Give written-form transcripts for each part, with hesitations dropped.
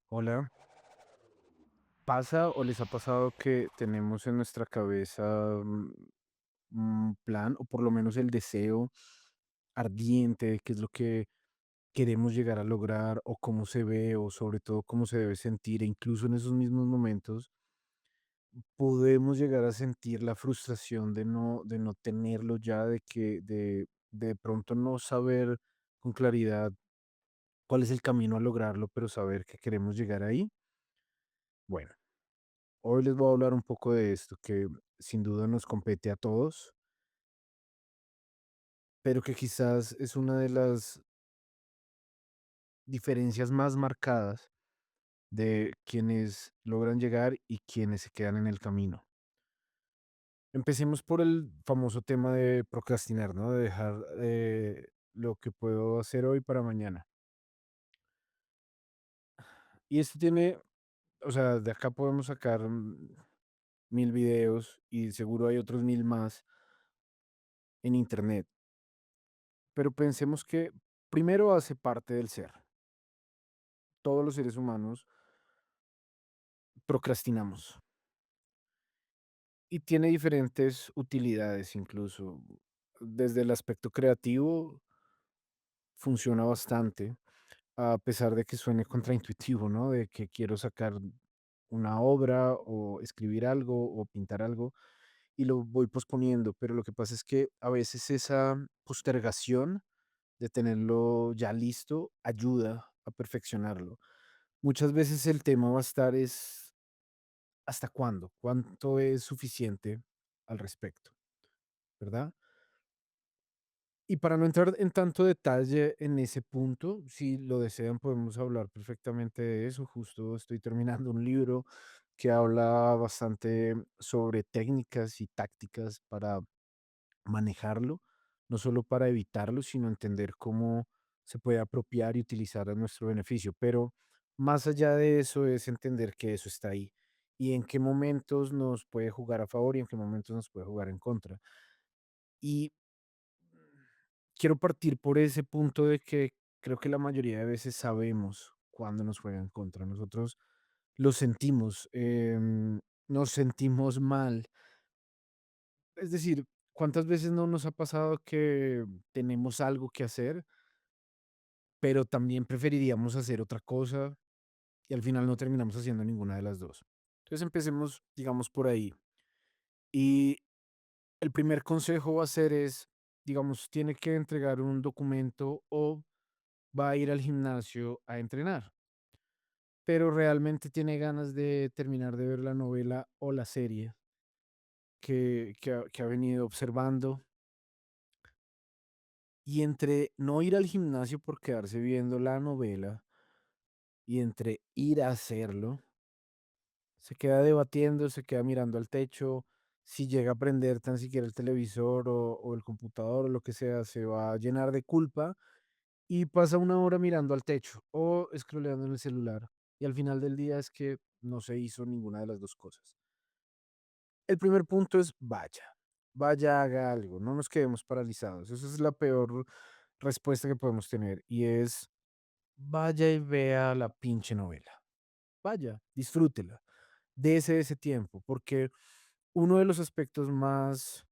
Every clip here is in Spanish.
Hola, ¿pasa o les ha pasado que tenemos en nuestra cabeza un plan o por lo menos el deseo ardiente de qué es lo que queremos llegar a lograr o cómo se ve o sobre todo cómo se debe sentir e incluso en esos mismos momentos podemos llegar a sentir la frustración de no tenerlo ya, de pronto no saber con claridad cuál es el camino a lograrlo, pero saber que queremos llegar ahí? Bueno. Hoy les voy a hablar un poco de esto que sin duda nos compete a todos, pero que quizás es una de las diferencias más marcadas de quienes logran llegar y quienes se quedan en el camino. Empecemos por el famoso tema de procrastinar, ¿no? De dejar lo que puedo hacer hoy para mañana. Y esto tiene, o sea, de acá podemos sacar 1000 videos y seguro hay otros 1000 más en internet. Pero pensemos que primero hace parte del ser. Todos los seres humanos procrastinamos y tiene diferentes utilidades incluso. Desde el aspecto creativo funciona bastante, a pesar de que suene contraintuitivo, ¿no? De que quiero sacar una obra o escribir algo o pintar algo y lo voy posponiendo, pero lo que pasa es que a veces esa postergación de tenerlo ya listo ayuda a perfeccionarlo. Muchas veces el tema va a estar es ¿hasta cuándo? ¿Cuánto es suficiente al respecto? ¿Verdad? Y para no entrar en tanto detalle en ese punto, si lo desean, podemos hablar perfectamente de eso. Justo estoy terminando un libro que habla bastante sobre técnicas y tácticas para manejarlo, no solo para evitarlo, sino entender cómo se puede apropiar y utilizar a nuestro beneficio. Pero más allá de eso es entender que eso está ahí y en qué momentos nos puede jugar a favor y en qué momentos nos puede jugar en contra. Y quiero partir por ese punto de que creo que la mayoría de veces sabemos cuándo nos juega en contra. Nosotros lo sentimos, nos sentimos mal. Es decir, ¿cuántas veces no nos ha pasado que tenemos algo que hacer, pero también preferiríamos hacer otra cosa y al final no terminamos haciendo ninguna de las dos? Entonces empecemos, digamos, por ahí. Y el primer consejo va a ser es, digamos, tiene que entregar un documento o va a ir al gimnasio a entrenar, pero realmente tiene ganas de terminar de ver la novela o la serie que ha venido observando. Y entre no ir al gimnasio por quedarse viendo la novela y entre ir a hacerlo, se queda debatiendo, se queda mirando al techo. Si llega a prender tan siquiera el televisor o el computador o lo que sea, se va a llenar de culpa y pasa una hora mirando al techo o scrolleando en el celular. Y al final del día es que no se hizo ninguna de las dos cosas. El primer punto es vaya, haga algo, no nos quedemos paralizados. Esa es la peor respuesta que podemos tener y es vaya y vea la pinche novela. Vaya, disfrútela, dése ese tiempo, porque uno de los aspectos más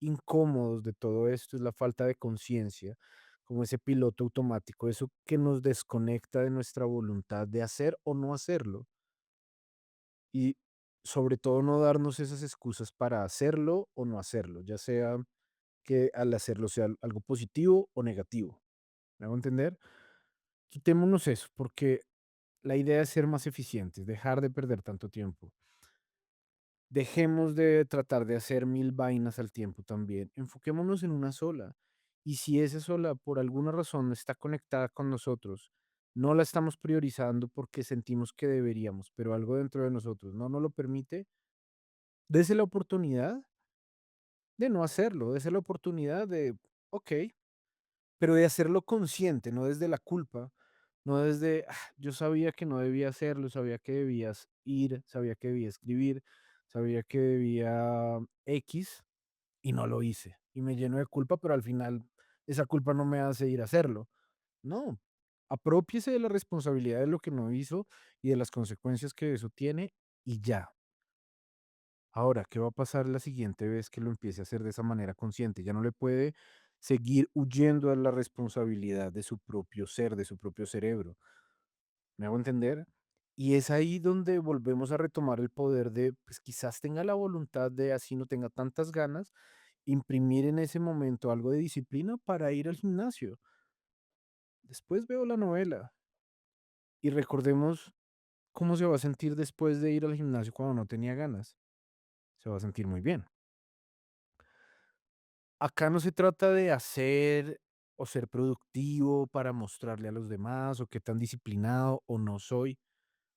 incómodos de todo esto es la falta de conciencia, como ese piloto automático, eso que nos desconecta de nuestra voluntad de hacer o no hacerlo. Y sobre todo no darnos esas excusas para hacerlo o no hacerlo, ya sea que al hacerlo sea algo positivo o negativo. ¿Me hago entender? Quitémonos eso, porque la idea es ser más eficientes, dejar de perder tanto tiempo. Dejemos de tratar de hacer 1000 vainas al tiempo también. Enfoquémonos en una sola. Y si esa sola, por alguna razón, no está conectada con nosotros, no la estamos priorizando porque sentimos que deberíamos, pero algo dentro de nosotros no nos lo permite, dese la oportunidad de no hacerlo, dese la oportunidad de, ok, pero de hacerlo consciente, no desde la culpa, no desde, yo sabía que no debía hacerlo, sabía que debías ir, sabía que debía escribir, sabía que debía X y no lo hice. Y me lleno de culpa, pero al final esa culpa no me hace ir a hacerlo. No, Apropiese de la responsabilidad de lo que no hizo y de las consecuencias que eso tiene y ya. Ahora, ¿qué va a pasar la siguiente vez que lo empiece a hacer de esa manera consciente? Ya no le puede seguir huyendo a la responsabilidad de su propio ser, de su propio cerebro. ¿Me hago entender? Y es ahí donde volvemos a retomar el poder de, pues quizás tenga la voluntad de, así no tenga tantas ganas, imprimir en ese momento algo de disciplina para ir al gimnasio. Después veo la novela y recordemos cómo se va a sentir después de ir al gimnasio cuando no tenía ganas. Se va a sentir muy bien. Acá no se trata de hacer o ser productivo para mostrarle a los demás o qué tan disciplinado o no soy.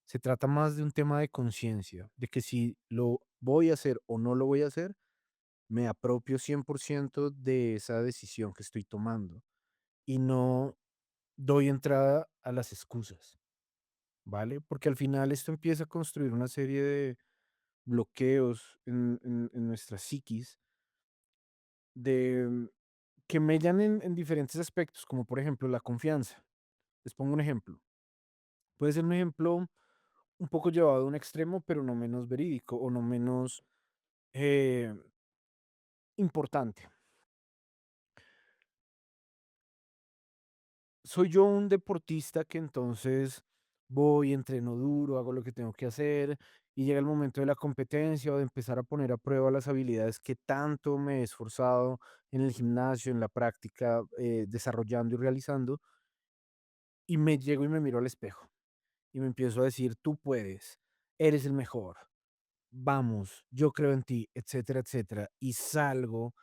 Se trata más de un tema de conciencia, de que si lo voy a hacer o no lo voy a hacer, me apropio 100% de esa decisión que estoy tomando y no doy entrada a las excusas, ¿vale? Porque al final esto empieza a construir una serie de bloqueos en nuestra psiquis de que mellan en diferentes aspectos, como por ejemplo la confianza. Les pongo un ejemplo. Puede ser un ejemplo un poco llevado a un extremo, pero no menos verídico o no menos eh, importante. Soy yo un deportista que entonces voy, entreno duro, hago lo que tengo que hacer y llega el momento de la competencia o de empezar a poner a prueba las habilidades que tanto me he esforzado en el gimnasio, en la práctica, desarrollando y realizando, y me llego y me miro al espejo y me empiezo a decir, tú puedes, eres el mejor, vamos, yo creo en ti, etcétera, etcétera, y salgo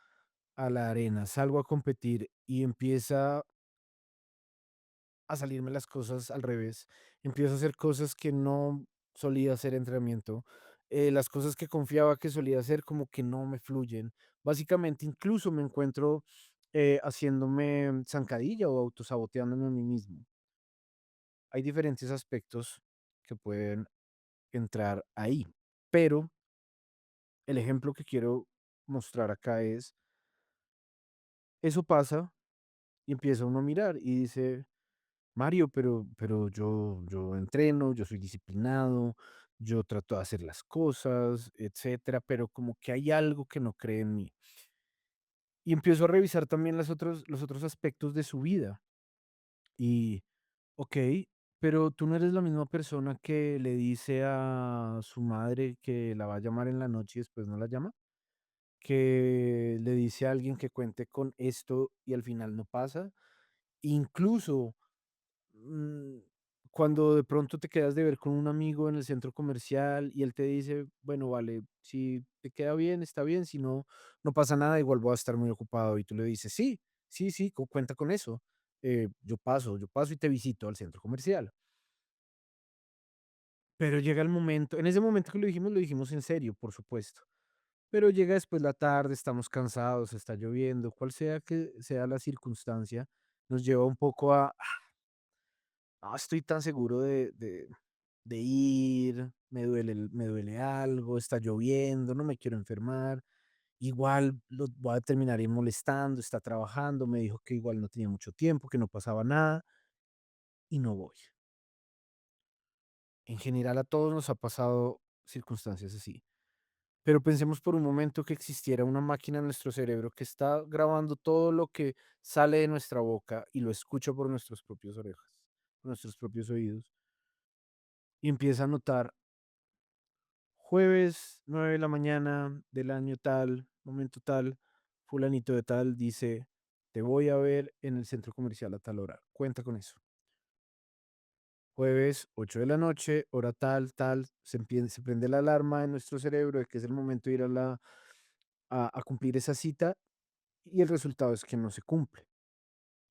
a la arena, salgo a competir y empieza a salirme las cosas al revés. Empiezo a hacer cosas que no solía hacer entrenamiento. Las cosas que confiaba que solía hacer como que no me fluyen. Básicamente, incluso me encuentro haciéndome zancadilla o autosaboteándome a mí mismo. Hay diferentes aspectos que pueden entrar ahí, pero el ejemplo que quiero mostrar acá es, eso pasa y empieza uno a mirar y dice, Mario, pero yo entreno, yo soy disciplinado, yo trato de hacer las cosas, etcétera, pero como que hay algo que no cree en mí. Y empiezo a revisar también los otros aspectos de su vida. Y, ok, pero tú no eres la misma persona que le dice a su madre que la va a llamar en la noche y después no la llama, que le dice a alguien que cuente con esto y al final no pasa. Incluso mm, cuando de pronto te quedas de ver con un amigo en el centro comercial y él te dice, bueno, vale, si te queda bien, está bien, si no, no pasa nada, igual voy a estar muy ocupado. Y tú le dices, sí, sí, sí, cuenta con eso. Yo paso y te visito al centro comercial. Pero llega el momento, en ese momento que lo dijimos en serio, por supuesto. Pero llega después la tarde, estamos cansados, está lloviendo, cual sea que sea la circunstancia, nos lleva un poco a, no estoy tan seguro de ir, me duele algo, está lloviendo, no me quiero enfermar, igual lo voy a terminar ahí molestando, está trabajando, me dijo que igual no tenía mucho tiempo, que no pasaba nada y no voy. En general a todos nos ha pasado circunstancias así. Pero pensemos por un momento que existiera una máquina en nuestro cerebro que está grabando todo lo que sale de nuestra boca y lo escucha por nuestras propias orejas, por nuestros propios oídos, y empieza a notar jueves 9 de la mañana del año tal, momento tal, fulanito de tal dice, te voy a ver en el centro comercial a tal hora. Cuenta con eso. Jueves 8 de la noche, hora tal, tal, se prende la alarma en nuestro cerebro de que es el momento de ir a cumplir esa cita y el resultado es que no se cumple.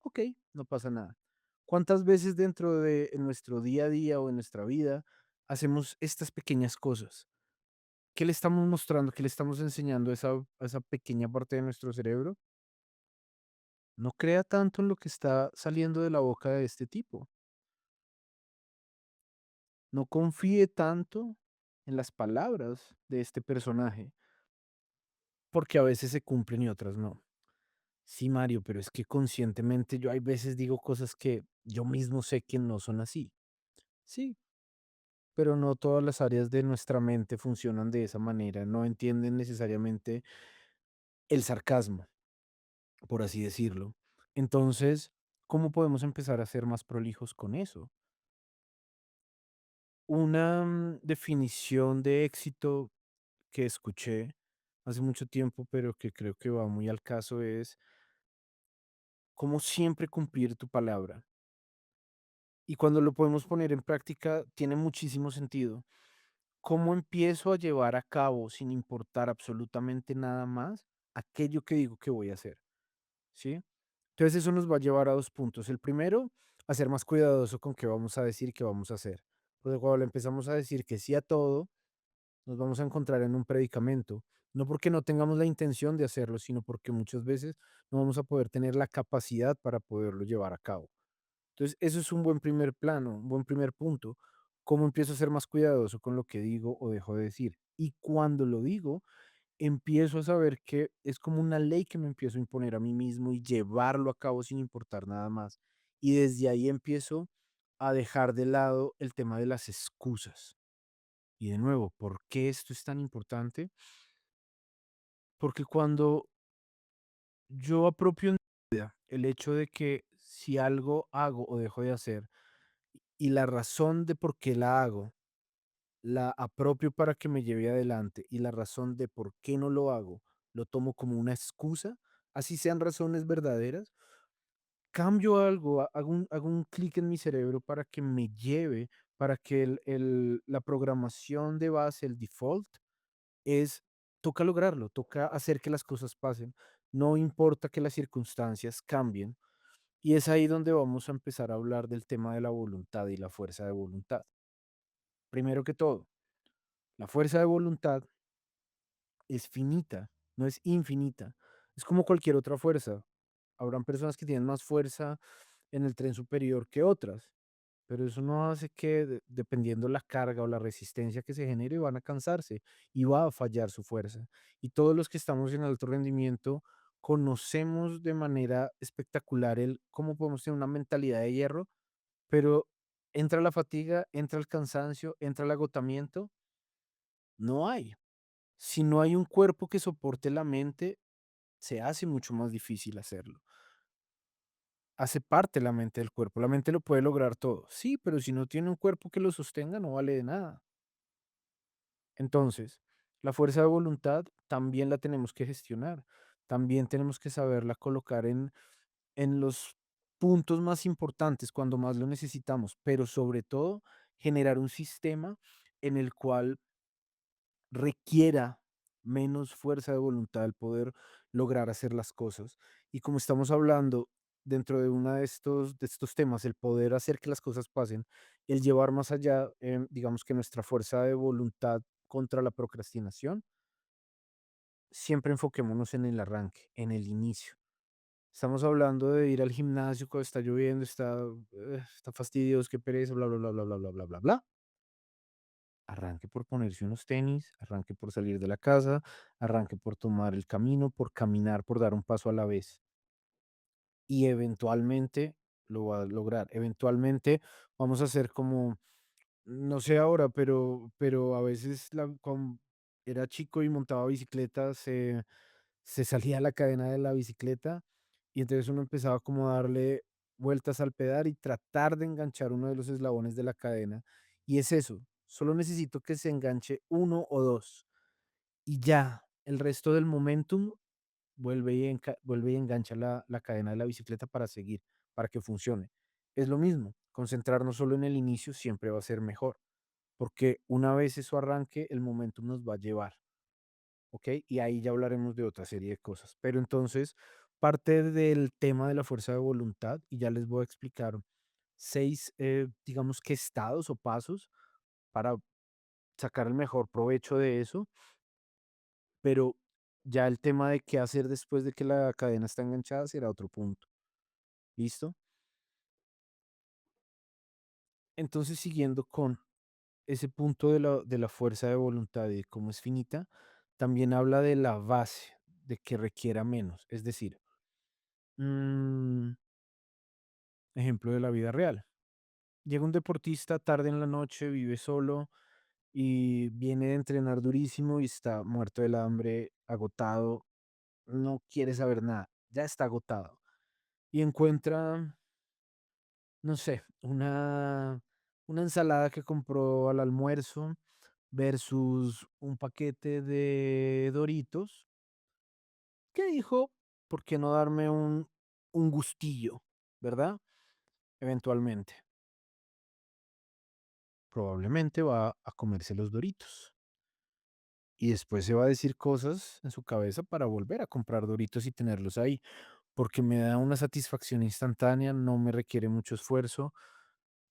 Ok, no pasa nada. ¿Cuántas veces dentro de en nuestro día a día o en nuestra vida hacemos estas pequeñas cosas? ¿Qué le estamos mostrando? ¿Qué le estamos enseñando a esa pequeña parte de nuestro cerebro? No crea tanto en lo que está saliendo de la boca de este tipo. No confíe tanto en las palabras de este personaje, porque a veces se cumplen y otras no. Sí, Mario, pero es que conscientemente yo hay veces digo cosas que yo mismo sé que no son así. Sí, pero no todas las áreas de nuestra mente funcionan de esa manera, no entienden necesariamente el sarcasmo, por así decirlo. Entonces, ¿cómo podemos empezar a ser más prolijos con eso? Una definición de éxito que escuché hace mucho tiempo, pero que creo que va muy al caso es cómo siempre cumplir tu palabra. Y cuando lo podemos poner en práctica, tiene muchísimo sentido. ¿Cómo empiezo a llevar a cabo, sin importar absolutamente nada más, aquello que digo que voy a hacer? ¿Sí? Entonces eso nos va a llevar a dos puntos. El primero, a ser más cuidadoso con qué vamos a decir y qué vamos a hacer. Porque cuando le empezamos a decir que sí a todo, nos vamos a encontrar en un predicamento. No porque no tengamos la intención de hacerlo, sino porque muchas veces no vamos a poder tener la capacidad para poderlo llevar a cabo. Entonces, eso es un buen primer plano, un buen primer punto. ¿Cómo empiezo a ser más cuidadoso con lo que digo o dejo de decir? Y cuando lo digo, empiezo a saber que es como una ley que me empiezo a imponer a mí mismo y llevarlo a cabo sin importar nada más. Y desde ahí empiezo a dejar de lado el tema de las excusas. Y de nuevo, ¿por qué esto es tan importante? Porque cuando yo apropio en mi vida el hecho de que si algo hago o dejo de hacer y la razón de por qué la hago, la apropio para que me lleve adelante y la razón de por qué no lo hago, lo tomo como una excusa, así sean razones verdaderas, cambio algo, hago un clic en mi cerebro para que me lleve, para que la programación de base, el default, es, toca lograrlo, toca hacer que las cosas pasen, no importa que las circunstancias cambien. Y es ahí donde vamos a empezar a hablar del tema de la voluntad y la fuerza de voluntad. Primero que todo, la fuerza de voluntad es finita, no es infinita. Es como cualquier otra fuerza. Habrán personas que tienen más fuerza en el tren superior que otras, pero eso no hace que, dependiendo la carga o la resistencia que se genere, van a cansarse y va a fallar su fuerza. Y todos los que estamos en alto rendimiento conocemos de manera espectacular el cómo podemos tener una mentalidad de hierro, pero entra la fatiga, entra el cansancio, entra el agotamiento, no hay. Si no hay un cuerpo que soporte la mente, se hace mucho más difícil hacerlo. Hace parte la mente del cuerpo. La mente lo puede lograr todo. Sí, pero si no tiene un cuerpo que lo sostenga, no vale de nada. Entonces, la fuerza de voluntad también la tenemos que gestionar. También tenemos que saberla colocar en los puntos más importantes, cuando más lo necesitamos, pero sobre todo generar un sistema en el cual requiera menos fuerza de voluntad el poder lograr hacer las cosas. Y como estamos hablando dentro de uno de estos temas, el poder hacer que las cosas pasen, el llevar más allá, digamos que nuestra fuerza de voluntad contra la procrastinación, siempre enfoquémonos en el arranque, en el inicio. Estamos hablando de ir al gimnasio cuando está lloviendo, está fastidioso, qué pereza, bla, bla, bla, bla, bla, bla, bla, bla, bla. Arranque por ponerse unos tenis, arranque por salir de la casa, arranque por tomar el camino, por caminar, por dar un paso a la vez. Y eventualmente lo va a lograr. Eventualmente vamos a hacer como, no sé ahora, pero a veces cuando era chico y montaba bicicleta, se salía la cadena de la bicicleta y entonces uno empezaba como a darle vueltas al pedal y tratar de enganchar uno de los eslabones de la cadena. Y es eso, solo necesito que se enganche uno o dos y ya, el resto del momentum vuelve y engancha la cadena de la bicicleta para seguir, para que funcione. Es lo mismo, concentrarnos solo en el inicio siempre va a ser mejor, porque una vez eso arranque, el momentum nos va a llevar. ¿Ok? Y ahí ya hablaremos de otra serie de cosas. Pero entonces, parte del tema de la fuerza de voluntad, y ya les voy a explicar 6, digamos que estados o pasos para sacar el mejor provecho de eso, pero ya el tema de qué hacer después de que la cadena está enganchada será otro punto. ¿Listo? Entonces, siguiendo con ese punto de la fuerza de voluntad y de cómo es finita, también habla de la base, de que requiera menos. Es decir, Mm, ejemplo de la vida real. Llega un deportista tarde en la noche, vive solo y viene de entrenar durísimo y está muerto del hambre, agotado, no quiere saber nada, ya está agotado. Y encuentra, no sé, una ensalada que compró al almuerzo versus un paquete de Doritos, que dijo, ¿por qué no darme un gustillo? ¿Verdad? Eventualmente. Probablemente va a comerse los Doritos. Y después se va a decir cosas en su cabeza para volver a comprar Doritos y tenerlos ahí, porque me da una satisfacción instantánea, no me requiere mucho esfuerzo,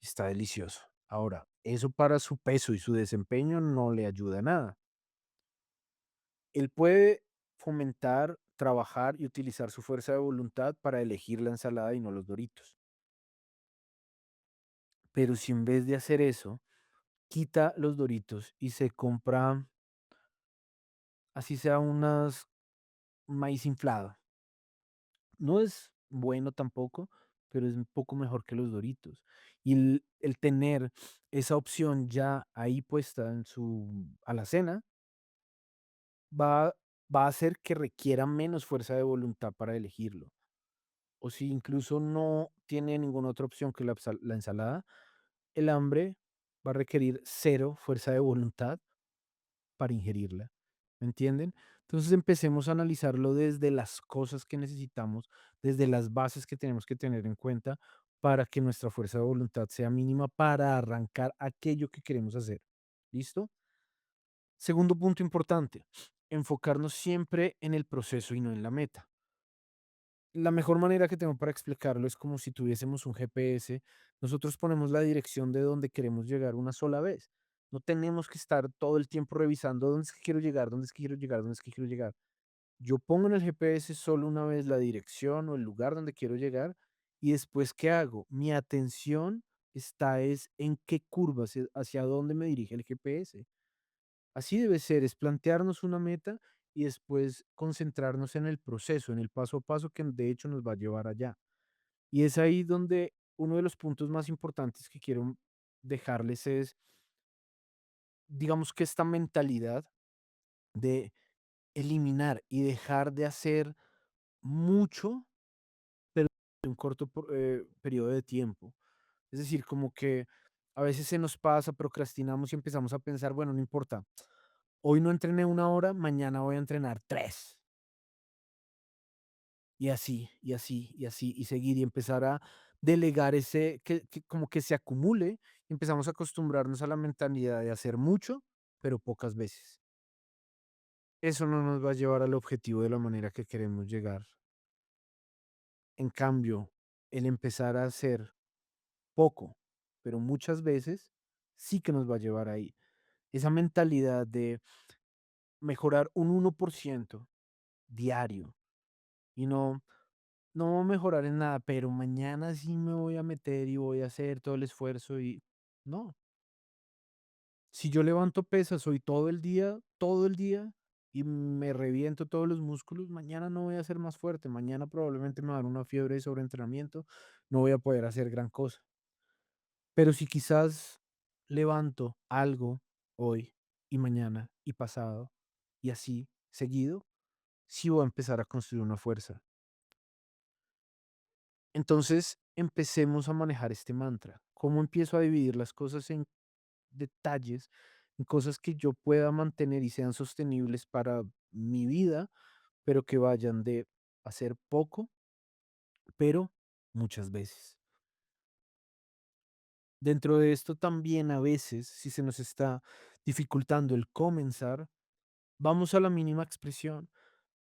está delicioso. Ahora, eso para su peso y su desempeño no le ayuda a nada. Él puede fomentar, trabajar y utilizar su fuerza de voluntad para elegir la ensalada y no los Doritos. Pero si en vez de hacer eso, quita los Doritos y se compra, así sea unas maíz inflado. No es bueno tampoco, pero es un poco mejor que los Doritos. Y el tener esa opción ya ahí puesta en su alacena va, va a hacer que requiera menos fuerza de voluntad para elegirlo. O si incluso no tiene ninguna otra opción que la ensalada, el hambre va a requerir cero fuerza de voluntad para ingerirla, ¿me entienden? Entonces empecemos a analizarlo desde las cosas que necesitamos, desde las bases que tenemos que tener en cuenta para que nuestra fuerza de voluntad sea mínima para arrancar aquello que queremos hacer. ¿Listo? Segundo punto importante, enfocarnos siempre en el proceso y no en la meta. La mejor manera que tengo para explicarlo es como si tuviésemos un GPS. Nosotros ponemos la dirección de donde queremos llegar una sola vez. No tenemos que estar todo el tiempo revisando dónde es que quiero llegar, dónde es que quiero llegar, dónde es que quiero llegar. Yo pongo en el GPS solo una vez la dirección o el lugar donde quiero llegar y después, ¿qué hago? Mi atención está es en qué curva, hacia dónde me dirige el GPS. Así debe ser, es plantearnos una meta y después concentrarnos en el proceso, en el paso a paso que de hecho nos va a llevar allá. Y es ahí donde uno de los puntos más importantes que quiero dejarles es, digamos que esta mentalidad de eliminar y dejar de hacer mucho en un corto periodo de tiempo. Es decir, como que a veces se nos pasa, procrastinamos y empezamos a pensar, bueno, no importa, hoy no entrené una hora, mañana voy a entrenar tres. Y así, y así, y así, y seguir y empezar a delegar ese, que como que se acumule, y empezamos a acostumbrarnos a la mentalidad de hacer mucho, pero pocas veces. Eso no nos va a llevar al objetivo de la manera que queremos llegar. En cambio, el empezar a hacer poco, pero muchas veces, sí que nos va a llevar ahí. Esa mentalidad de mejorar un 1% diario y no mejorar en nada, pero mañana sí me voy a meter y voy a hacer todo el esfuerzo y no. Si yo levanto pesas hoy todo el día y me reviento todos los músculos, mañana no voy a ser más fuerte, mañana probablemente me va a dar una fiebre de sobreentrenamiento, no voy a poder hacer gran cosa. Pero si quizás levanto algo hoy y mañana y pasado y así seguido, sí voy a empezar a construir una fuerza. Entonces, empecemos a manejar este mantra. ¿Cómo empiezo a dividir las cosas en detalles, en cosas que yo pueda mantener y sean sostenibles para mi vida, pero que vayan de hacer poco, pero muchas veces? Dentro de esto también a veces, si se nos está dificultando el comenzar, vamos a la mínima expresión,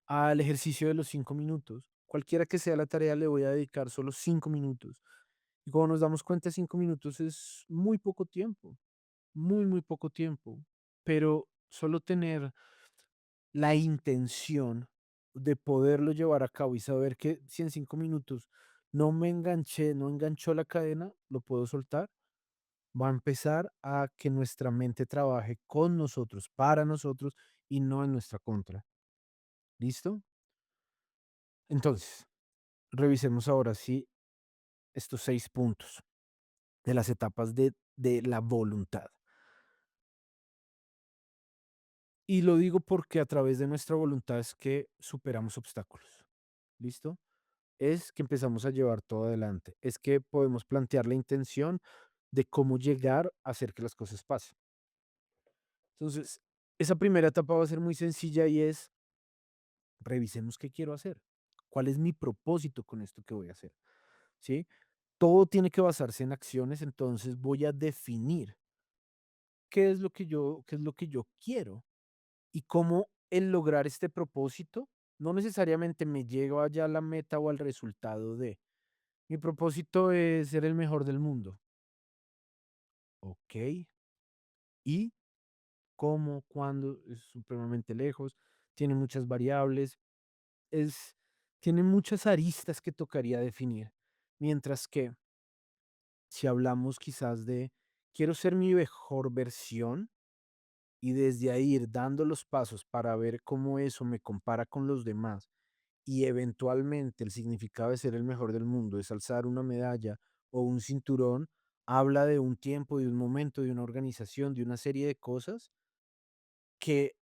al ejercicio de los 5 minutos. Cualquiera que sea la tarea, le voy a dedicar solo 5 minutos. Y cuando nos damos cuenta, 5 minutos es muy poco tiempo, muy, muy poco tiempo. Pero solo tener la intención de poderlo llevar a cabo y saber que si en 5 minutos no me enganché, no enganchó la cadena, lo puedo soltar, va a empezar a que nuestra mente trabaje con nosotros, para nosotros y no en nuestra contra. ¿Listo? Entonces, revisemos ahora sí estos 6 puntos de las etapas de la voluntad. Y lo digo porque a través de nuestra voluntad es que superamos obstáculos. ¿Listo? Es que empezamos a llevar todo adelante. Es que podemos plantear la intención de cómo llegar a hacer que las cosas pasen. Entonces, esa primera etapa va a ser muy sencilla y es, revisemos qué quiero hacer. ¿Cuál es mi propósito con esto que voy a hacer? ¿Sí? Todo tiene que basarse en acciones, entonces voy a definir qué es lo que yo quiero y cómo el lograr este propósito no necesariamente me lleva ya a la meta o al resultado de. Mi propósito es ser el mejor del mundo. Ok. ¿Y cómo? ¿Cuándo? Es supremamente lejos. Tiene muchas variables. Es, tiene muchas aristas que tocaría definir. Mientras que si hablamos quizás de quiero ser mi mejor versión y desde ahí ir dando los pasos para ver cómo eso me compara con los demás y eventualmente el significado de ser el mejor del mundo es alzar una medalla o un cinturón, habla de un tiempo, de un momento, de una organización, de una serie de cosas que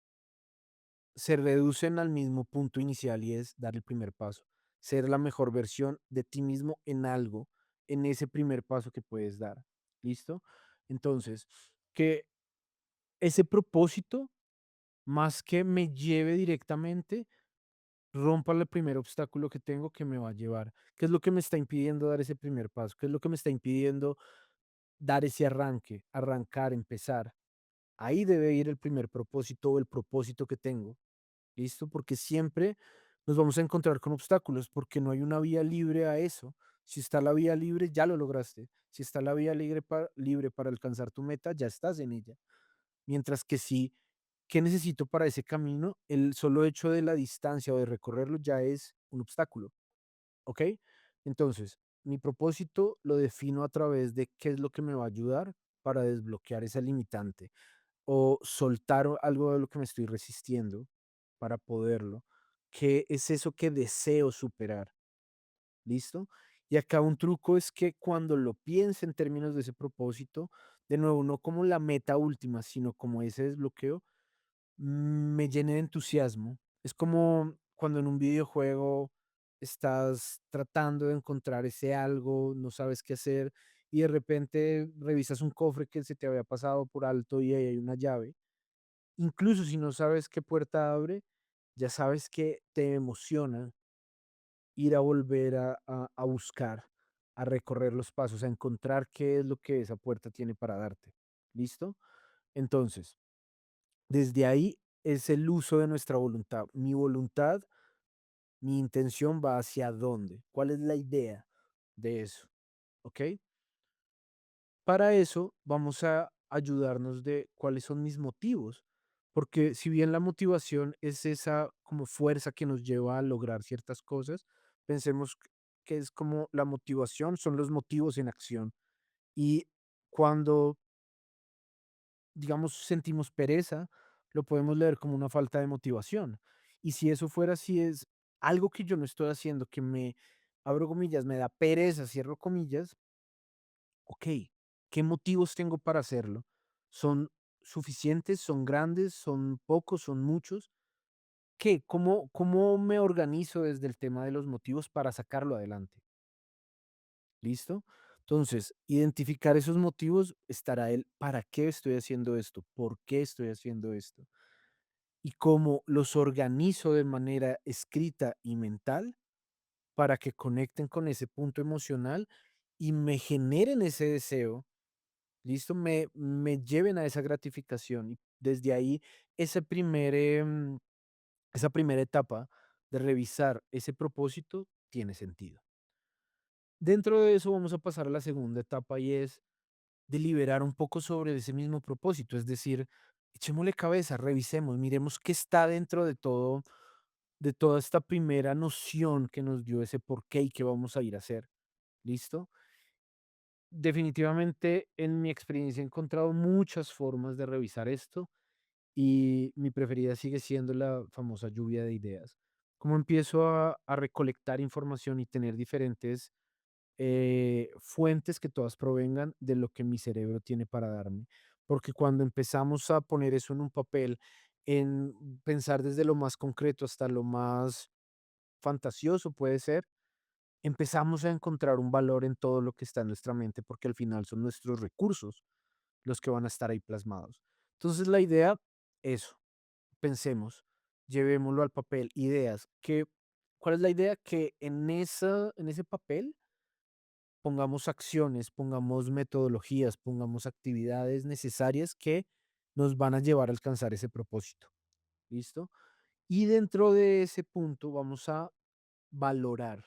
se reducen al mismo punto inicial y es dar el primer paso, ser la mejor versión de ti mismo en algo, en ese primer paso que puedes dar. ¿Listo? Entonces, que ese propósito, más que me lleve directamente, rompa el primer obstáculo que tengo que me va a llevar. ¿Qué es lo que me está impidiendo dar ese primer paso? ¿Qué es lo que me está impidiendo dar ese arranque, arrancar, empezar? Ahí debe ir el primer propósito o el propósito que tengo. ¿Listo? Porque siempre nos vamos a encontrar con obstáculos porque no hay una vía libre a eso. Si está la vía libre, ya lo lograste. Si está la vía libre para alcanzar tu meta, ya estás en ella. Mientras que si, ¿qué necesito para ese camino? El solo hecho de la distancia o de recorrerlo ya es un obstáculo. ¿Ok? Entonces, mi propósito lo defino a través de qué es lo que me va a ayudar para desbloquear esa limitante o soltar algo de lo que me estoy resistiendo para poderlo. ¿Qué es eso que deseo superar? ¿Listo? Y acá un truco es que cuando lo piense en términos de ese propósito, de nuevo, no como la meta última, sino como ese desbloqueo, me llene de entusiasmo. Es como cuando en un videojuego estás tratando de encontrar ese algo, no sabes qué hacer y de repente revisas un cofre que se te había pasado por alto y ahí hay una llave. Incluso si no sabes qué puerta abre, ya sabes que te emociona ir a volver a buscar, a recorrer los pasos, a encontrar qué es lo que esa puerta tiene para darte. ¿Listo? Entonces, desde ahí es el uso de nuestra voluntad. Mi voluntad, mi intención va hacia dónde. ¿Cuál es la idea de eso? ¿Ok? Para eso vamos a ayudarnos de cuáles son mis motivos, porque si bien la motivación es esa como fuerza que nos lleva a lograr ciertas cosas, pensemos que es como la motivación son los motivos en acción. Y cuando, digamos, sentimos pereza, lo podemos leer como una falta de motivación. Y si eso fuera así, es algo que yo no estoy haciendo, que me, abro comillas, me da pereza, cierro comillas. Ok, ¿qué motivos tengo para hacerlo? ¿Son suficientes? ¿Son grandes? ¿Son pocos? ¿Son muchos? ¿Qué? ¿Cómo me organizo desde el tema de los motivos para sacarlo adelante? ¿Listo? Entonces, identificar esos motivos estará el para qué estoy haciendo esto, por qué estoy haciendo esto y cómo los organizo de manera escrita y mental para que conecten con ese punto emocional y me generen ese deseo. ¿Listo? Me lleven a esa gratificación y desde ahí ese esa primera etapa de revisar ese propósito tiene sentido. Dentro de eso vamos a pasar a la segunda etapa y es deliberar un poco sobre ese mismo propósito, es decir, echémosle cabeza, revisemos, miremos qué está dentro de todo, de toda esta primera noción que nos dio ese por qué y qué vamos a ir a hacer. ¿Listo? Definitivamente en mi experiencia he encontrado muchas formas de revisar esto y mi preferida sigue siendo la famosa lluvia de ideas. cómo empiezo a recolectar información y tener diferentes fuentes que todas provengan de lo que mi cerebro tiene para darme. Porque cuando empezamos a poner eso en un papel, en pensar desde lo más concreto hasta lo más fantasioso puede ser, empezamos a encontrar un valor en todo lo que está en nuestra mente, porque al final son nuestros recursos los que van a estar ahí plasmados. Entonces la idea, eso, pensemos, llevémoslo al papel, ideas, ¿cuál es la idea? Que en ese papel pongamos acciones, pongamos metodologías, pongamos actividades necesarias que nos van a llevar a alcanzar ese propósito. ¿Listo? Y dentro de ese punto vamos a valorar.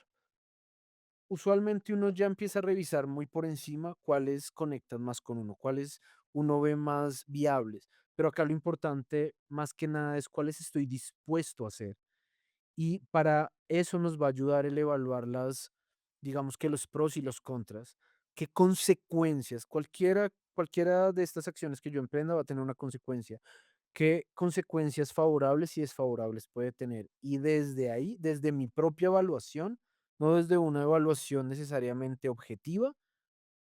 Usualmente uno ya empieza a revisar muy por encima cuáles conectan más con uno, cuáles uno ve más viables. Pero acá lo importante, más que nada, es cuáles estoy dispuesto a hacer. Y para eso nos va a ayudar el evaluar digamos que los pros y los contras. ¿Qué consecuencias? Cualquiera de estas acciones que yo emprenda va a tener una consecuencia. ¿Qué consecuencias favorables y desfavorables puede tener? Y desde ahí, desde mi propia evaluación, no desde una evaluación necesariamente objetiva,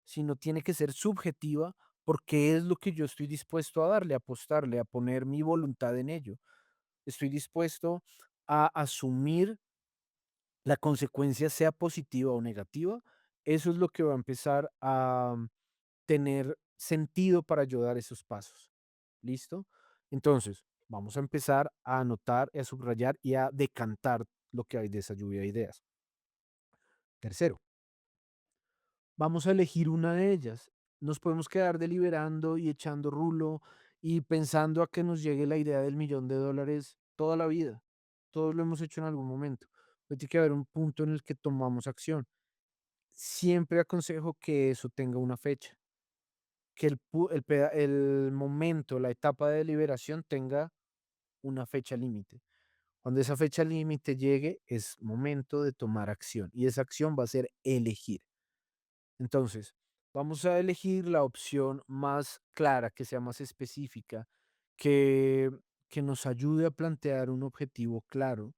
sino tiene que ser subjetiva porque es lo que yo estoy dispuesto a darle, a apostarle, a poner mi voluntad en ello. Estoy dispuesto a asumir la consecuencia sea positiva o negativa, eso es lo que va a empezar a tener sentido para yo dar esos pasos. ¿Listo? Entonces, vamos a empezar a anotar, a subrayar y a decantar lo que hay de esa lluvia de ideas. Tercero, vamos a elegir una de ellas. Nos podemos quedar deliberando y echando rulo y pensando a que nos llegue la idea del millón de dólares toda la vida. Todos lo hemos hecho en algún momento. Pero tiene que haber un punto en el que tomamos acción. Siempre aconsejo que eso tenga una fecha, que el momento, la etapa de liberación tenga una fecha límite. Cuando esa fecha límite llegue, es momento de tomar acción y esa acción va a ser elegir. Entonces, vamos a elegir la opción más clara, que sea más específica, que, que nos ayude a plantear un objetivo claro.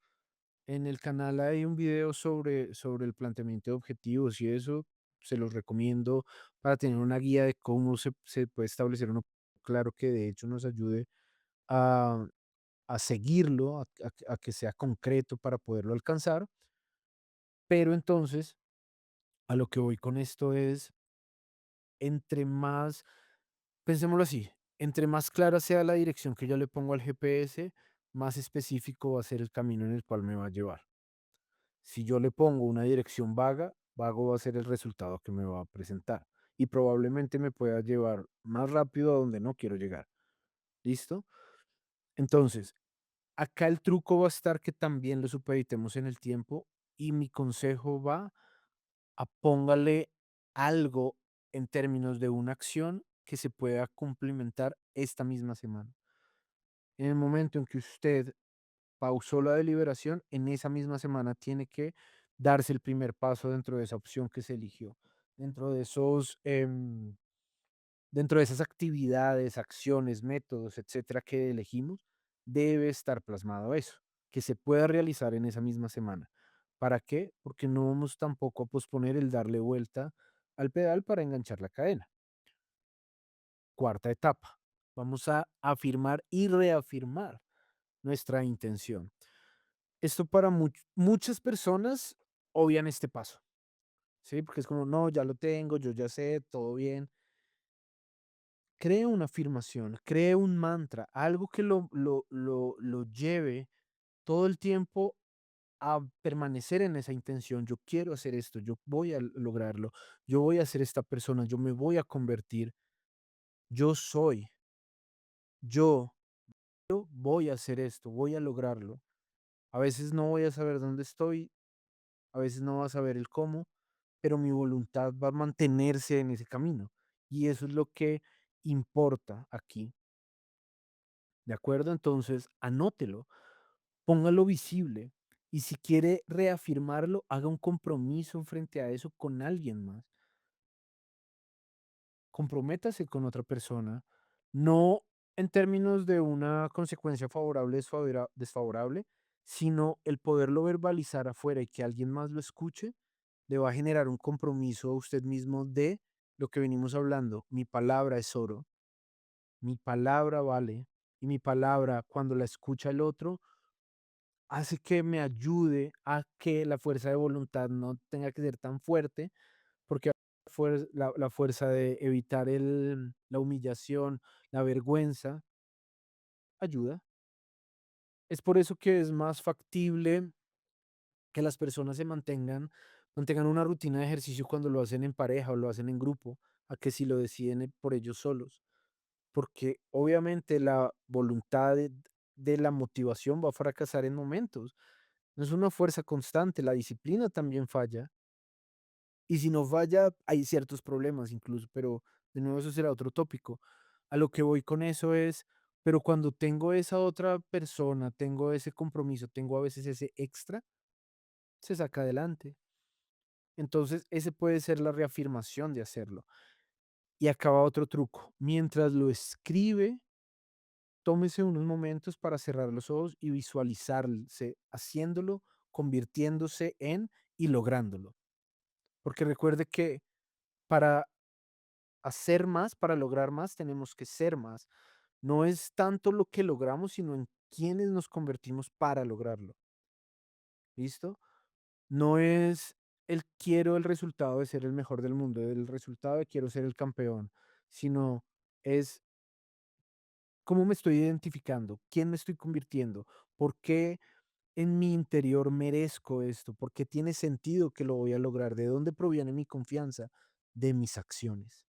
En el canal hay un video sobre el planteamiento de objetivos y eso se los recomiendo para tener una guía de cómo se puede establecer uno claro que de hecho nos ayude a, a seguirlo, a que sea concreto para poderlo alcanzar. Pero entonces, a lo que voy con esto es, entre más, pensémoslo así, entre más clara sea la dirección que yo le pongo al GPS, más específico va a ser el camino en el cual me va a llevar. Si yo le pongo una dirección vaga, vago va a ser el resultado que me va a presentar y probablemente me pueda llevar más rápido a donde no quiero llegar. ¿Listo? Entonces, acá el truco va a estar que también lo supeditemos en el tiempo y mi consejo va a póngale algo en términos de una acción que se pueda cumplimentar esta misma semana. En el momento en que usted pausó la deliberación, en esa misma semana tiene que darse el primer paso dentro de esa opción que se eligió, dentro de dentro de esas actividades, acciones, métodos, etcétera, que elegimos, debe estar plasmado eso, que se pueda realizar en esa misma semana. ¿Para qué? Porque no vamos tampoco a posponer el darle vuelta al pedal para enganchar la cadena. Cuarta etapa. Vamos a afirmar y reafirmar nuestra intención. Esto para muchas personas obvian este paso, ¿sí? Porque es como, no, ya lo tengo, yo ya sé, todo bien. Cree una afirmación, cree un mantra, algo que lo lleve todo el tiempo a permanecer en esa intención. Yo quiero hacer esto, yo voy a lograrlo, yo voy a ser esta persona, yo me voy a convertir, yo soy, yo, yo voy a hacer esto, voy a lograrlo. A veces no voy a saber dónde estoy, a veces no vas a saber el cómo, pero mi voluntad va a mantenerse en ese camino. Y eso es lo que importa aquí. ¿De acuerdo? Entonces, anótelo, póngalo visible. Y si quiere reafirmarlo, haga un compromiso frente a eso con alguien más. Comprométase con otra persona, no en términos de una consecuencia favorable o desfavorable, sino el poderlo verbalizar afuera y que alguien más lo escuche, le va a generar un compromiso a usted mismo de lo que venimos hablando. Mi palabra es oro, mi palabra vale y mi palabra cuando la escucha el otro hace que me ayude a que la fuerza de voluntad no tenga que ser tan fuerte, porque la fuerza de evitar la humillación, la vergüenza, ayuda. Es por eso que es más factible que las personas mantengan una rutina de ejercicio cuando lo hacen en pareja o lo hacen en grupo, a que si lo deciden por ellos solos. Porque obviamente la voluntad de la motivación va a fracasar en momentos. No es una fuerza constante, la disciplina también falla. Y si no falla, hay ciertos problemas incluso, pero de nuevo eso será otro tópico. A lo que voy con eso es, pero cuando tengo esa otra persona, tengo ese compromiso, tengo a veces ese extra, se saca adelante. Entonces, ese puede ser la reafirmación de hacerlo. Y acaba otro truco. Mientras lo escribe, tómese unos momentos para cerrar los ojos y visualizarse haciéndolo, convirtiéndose en y lográndolo. Porque recuerde que para hacer más, para lograr más, tenemos que ser más. No es tanto lo que logramos, sino en quiénes nos convertimos para lograrlo. ¿Listo? No es el quiero el resultado de ser el mejor del mundo, el resultado de quiero ser el campeón, sino es cómo me estoy identificando, quién me estoy convirtiendo, por qué en mi interior merezco esto, por qué tiene sentido que lo voy a lograr, de dónde proviene mi confianza, de mis acciones.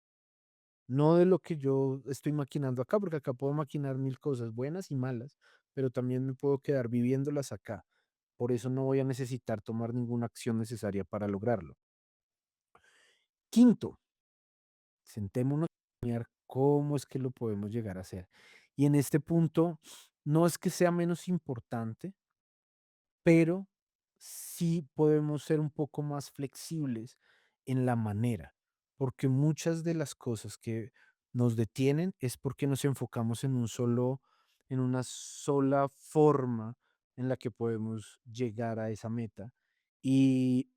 No de lo que yo estoy maquinando acá, porque acá puedo maquinar mil cosas buenas y malas, pero también me puedo quedar viviéndolas acá. Por eso no voy a necesitar tomar ninguna acción necesaria para lograrlo. Quinto, sentémonos a planear cómo es que lo podemos llegar a hacer. Y en este punto, no es que sea menos importante, pero sí podemos ser un poco más flexibles en la manera, porque muchas de las cosas que nos detienen es porque nos enfocamos en una sola forma en la que podemos llegar a esa meta. Y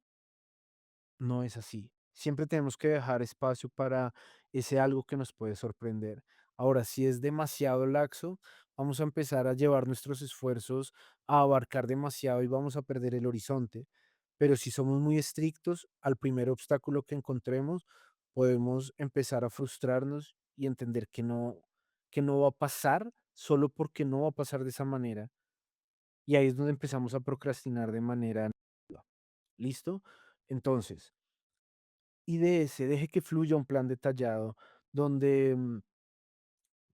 no es así. Siempre tenemos que dejar espacio para ese algo que nos puede sorprender. Ahora, si es demasiado laxo, vamos a empezar a llevar nuestros esfuerzos a abarcar demasiado y vamos a perder el horizonte. Pero si somos muy estrictos, al primer obstáculo que encontremos, podemos empezar a frustrarnos y entender que no va a pasar solo porque no va a pasar de esa manera. Y ahí es donde empezamos a procrastinar de manera negativa. ¿Listo? Entonces, IDS, deje que fluya un plan detallado donde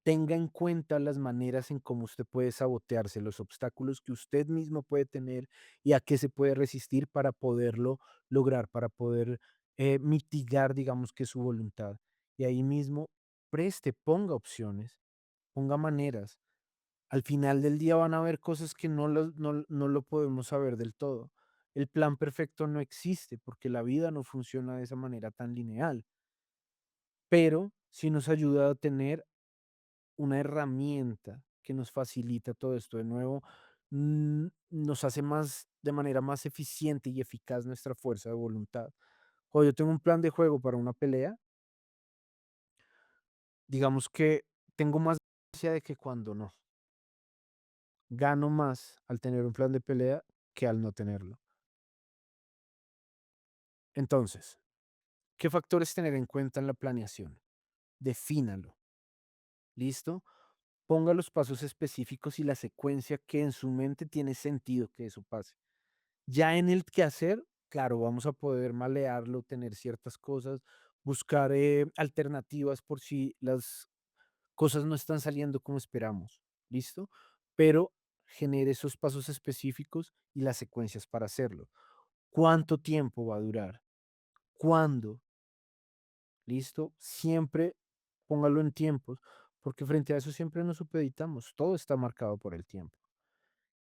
tenga en cuenta las maneras en cómo usted puede sabotearse, los obstáculos que usted mismo puede tener y a qué se puede resistir para poderlo lograr, para poder mitigar, digamos que su voluntad. Y ahí mismo ponga opciones, ponga maneras. Al final del día van a haber cosas que no lo podemos saber del todo. El plan perfecto no existe porque la vida no funciona de esa manera tan lineal, pero sí nos ayuda a tener una herramienta que nos facilita todo esto. De nuevo, nos hace de manera más eficiente y eficaz nuestra fuerza de voluntad. Cuando yo tengo un plan de juego para una pelea, digamos que tengo más ganancia de que cuando no. Gano más al tener un plan de pelea que al no tenerlo. Entonces, ¿qué factores tener en cuenta en la planeación? Defínalo. ¿Listo? Ponga los pasos específicos y la secuencia que en su mente tiene sentido que eso pase. Ya en el quehacer, claro, vamos a poder malearlo, tener ciertas cosas, buscar alternativas por si las cosas no están saliendo como esperamos. ¿Listo? Pero genere esos pasos específicos y las secuencias para hacerlo. ¿Cuánto tiempo va a durar? ¿Cuándo? ¿Listo? Siempre póngalo en tiempos, porque frente a eso siempre nos supeditamos. Todo está marcado por el tiempo.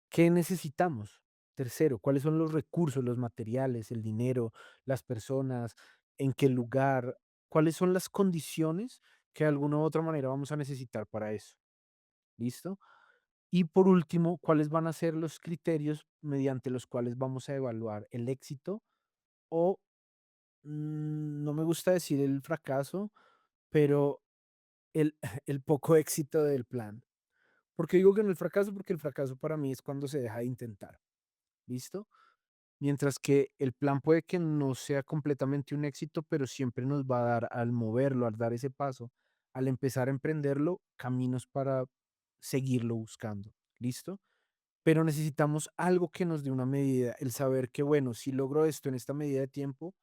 ¿Qué necesitamos? Tercero, ¿cuáles son los recursos, los materiales, el dinero, las personas, en qué lugar? ¿Cuáles son las condiciones que de alguna u otra manera vamos a necesitar para eso? ¿Listo? Y por último, ¿cuáles van a ser los criterios mediante los cuales vamos a evaluar el éxito o, no me gusta decir el fracaso, pero el, el poco éxito del plan? ¿Por qué digo que no el fracaso? Porque el fracaso para mí es cuando se deja de intentar, ¿listo? Mientras que el plan puede que no sea completamente un éxito, pero siempre nos va a dar, al moverlo, al dar ese paso, al empezar a emprenderlo, caminos para seguirlo buscando, ¿listo? Pero necesitamos algo que nos dé una medida, el saber que, bueno, si logro esto en esta medida de tiempo,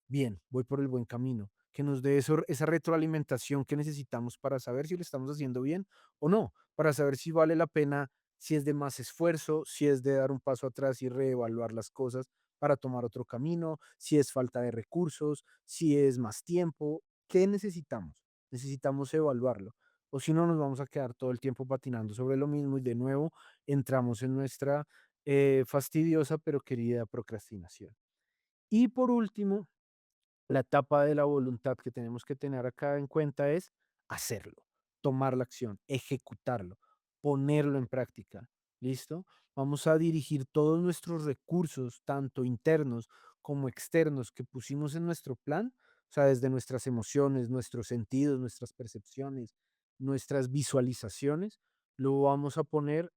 bien, voy por el buen camino, que nos dé esa retroalimentación que necesitamos para saber si lo estamos haciendo bien o no, para saber si vale la pena, si es de más esfuerzo, si es de dar un paso atrás y reevaluar las cosas para tomar otro camino, si es falta de recursos, si es más tiempo, ¿qué necesitamos? Necesitamos evaluarlo. O si no, nos vamos a quedar todo el tiempo patinando sobre lo mismo y de nuevo entramos en nuestra fastidiosa pero querida procrastinación. Y por último, la etapa de la voluntad que tenemos que tener acá en cuenta es hacerlo, tomar la acción, ejecutarlo, ponerlo en práctica. ¿Listo? Vamos a dirigir todos nuestros recursos, tanto internos como externos, que pusimos en nuestro plan, o sea, desde nuestras emociones, nuestros sentidos, nuestras percepciones, nuestras visualizaciones, lo vamos a poner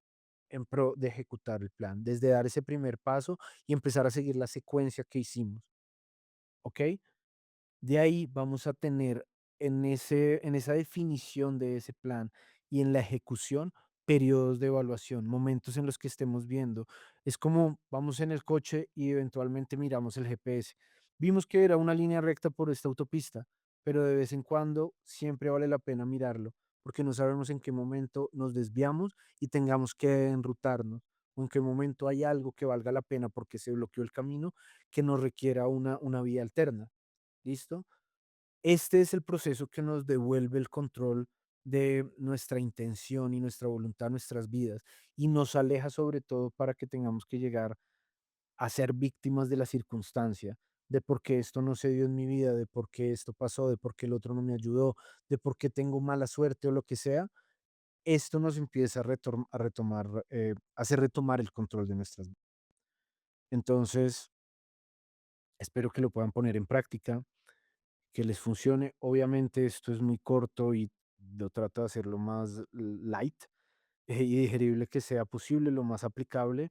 en pro de ejecutar el plan, desde dar ese primer paso y empezar a seguir la secuencia que hicimos. ¿Ok? De ahí vamos a tener en esa definición de ese plan y en la ejecución, periodos de evaluación, momentos en los que estemos viendo. Es como vamos en el coche y eventualmente miramos el GPS. Vimos que era una línea recta por esta autopista, pero de vez en cuando siempre vale la pena mirarlo, porque no sabemos en qué momento nos desviamos y tengamos que enrutarnos, o en qué momento hay algo que valga la pena porque se bloqueó el camino que nos requiera una vía alterna. ¿Listo? Este es el proceso que nos devuelve el control de nuestra intención y nuestra voluntad, a nuestras vidas, y nos aleja sobre todo para que tengamos que llegar a ser víctimas de la circunstancia, de por qué esto no se dio en mi vida, de por qué esto pasó, de por qué el otro no me ayudó, de por qué tengo mala suerte o lo que sea. Esto nos empieza a retomar, hacer retomar el control de nuestras vidas. Entonces, espero que lo puedan poner en práctica, que les funcione. Obviamente esto es muy corto y lo trato de hacer lo más light y digerible que sea posible, lo más aplicable,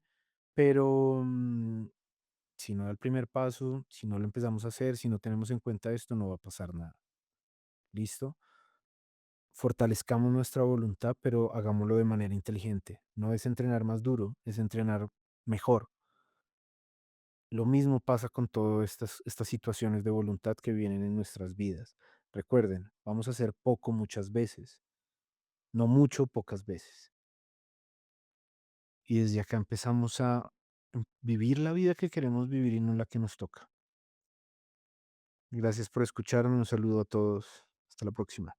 pero si no da el primer paso, si no lo empezamos a hacer, si no tenemos en cuenta esto, no va a pasar nada. ¿Listo? Fortalezcamos nuestra voluntad, pero hagámoslo de manera inteligente. No es entrenar más duro, es entrenar mejor. Lo mismo pasa con todas estas situaciones de voluntad que vienen en nuestras vidas. Recuerden, vamos a hacer poco muchas veces, no mucho pocas veces. Y desde acá empezamos a vivir la vida que queremos vivir y no la que nos toca. Gracias por escucharme. Un saludo a todos. Hasta la próxima.